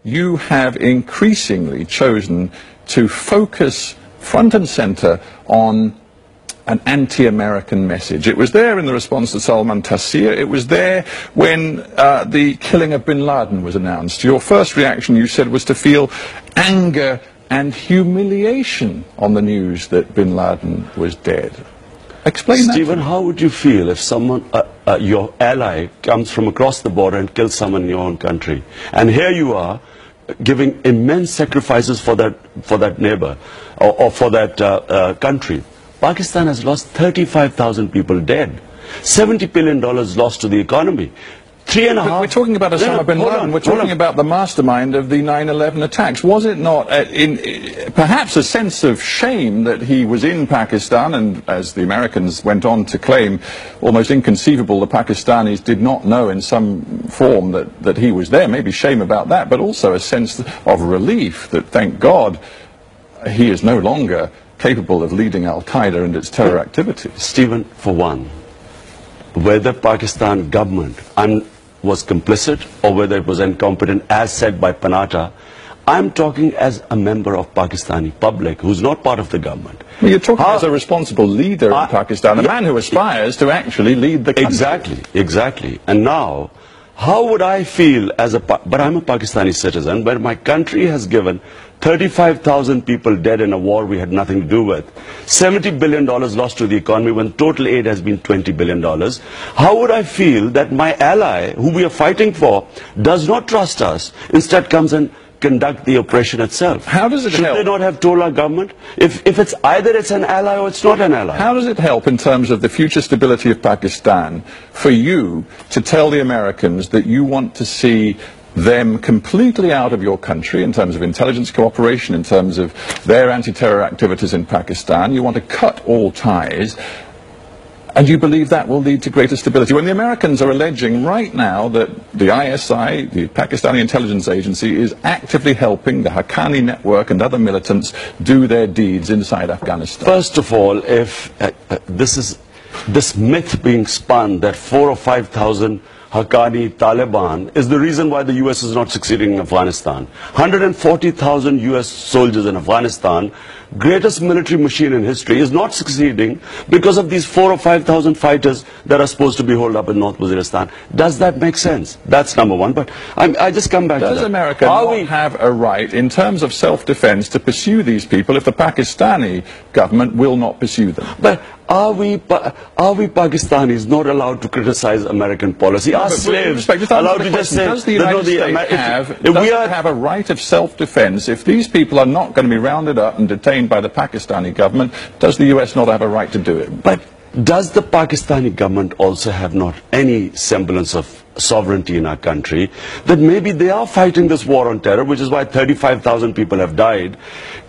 you have increasingly chosen to focus front and center on an anti-American message. It was there in the response to Salman Taseer. It was there when the killing of bin Laden was announced. Your first reaction, you said, was to feel anger and humiliation on the news that bin Laden was dead. Explain that. Stephen, how would you feel if someone, your ally, comes from across the border and kills someone in your own country? And here you are, giving immense sacrifices for that neighbor or for that country. Pakistan has lost 35,000 people dead, $70 billion lost to the economy. But we're talking about Osama bin Laden. We're talking about the mastermind of the 9/11 attacks. Was it not perhaps a sense of shame that he was in Pakistan, and as the Americans went on to claim, almost inconceivable, the Pakistanis did not know in some form that he was there? Maybe shame about that, but also a sense of relief that, thank God, he is no longer capable of leading Al-Qaeda and its terror activities. Stephen, for one, whether Pakistan government was complicit or whether it was incompetent, as said by Panata, I'm talking as a member of Pakistani public who's not part of the government. Well, you're talking as a responsible leader in Pakistan, a man who aspires to actually lead the country. Exactly. And now, how would I feel but I'm a Pakistani citizen, where my country has given 35,000 people dead in a war we had nothing to do with, $70 billion lost to the economy when total aid has been $20 billion. How would I feel that my ally, who we are fighting for, does not trust us, instead comes and conduct the operation itself? How does it help? Should they not have told our government? If it's either it's an ally or it's not an ally. How does it help in terms of the future stability of Pakistan for you to tell the Americans that you want to see them completely out of your country in terms of intelligence cooperation, in terms of their anti-terror activities in Pakistan? You want to cut all ties, and you believe that will lead to greater stability, when the Americans are alleging right now that the ISI, the Pakistani intelligence agency, is actively helping the Haqqani network and other militants do their deeds inside Afghanistan? First of all, if this myth being spun that 4,000 or 5,000 Haqqani Taliban is the reason why the US is not succeeding in Afghanistan. 140,000 US soldiers in Afghanistan, greatest military machine in history, is not succeeding because of these 4,000 or 5,000 fighters that are supposed to be holed up in North Waziristan. Does that make sense? That's number one. But I just come back to that. Does America not have a right, in terms of self-defense, to pursue these people if the Pakistani government will not pursue them? But are we Pakistanis not allowed to criticize American policy? Are slaves allowed to just say, does the United States have a right of self-defense if these people are not going to be rounded up and detained by the Pakistani government? Does the US not have a right to do it? But does the Pakistani government also have not any semblance of sovereignty in our country, that maybe they are fighting this war on terror, which is why 35,000 people have died?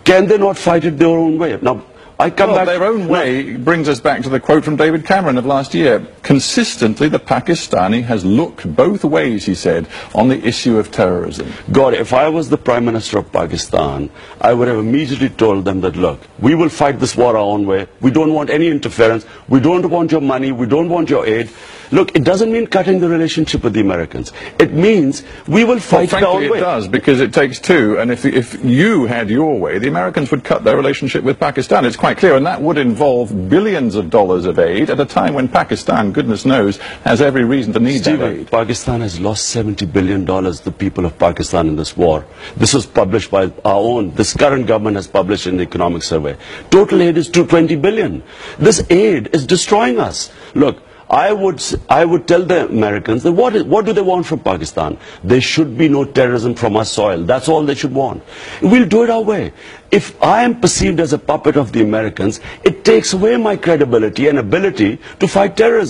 Can they not fight it their own way? Now, their own way brings us back to the quote from David Cameron of last year. Consistently, the Pakistani has looked both ways, he said, on the issue of terrorism. God, if I was the Prime Minister of Pakistan, I would have immediately told them that, look, we will fight this war our own way. We don't want any interference. We don't want your money. We don't want your aid. Look, it doesn't mean cutting the relationship with the Americans. It means we will fight our own way. Frankly, it does, because it takes two, and if you had your way, the Americans would cut their relationship with Pakistan. It's quite clear, and that would involve billions of dollars of aid at a time when Pakistan, goodness knows, has every reason to need that aid. Pakistan has lost $70 billion, the people of Pakistan, in this war. This was published by our own, this current government has published in the economic survey. Total aid is $220 billion. This aid is destroying us. Look, I would tell the Americans that what do they want from Pakistan? There should be no terrorism from our soil. That's all they should want. We'll do it our way. If I am perceived as a puppet of the Americans, it takes away my credibility and ability to fight terrorism.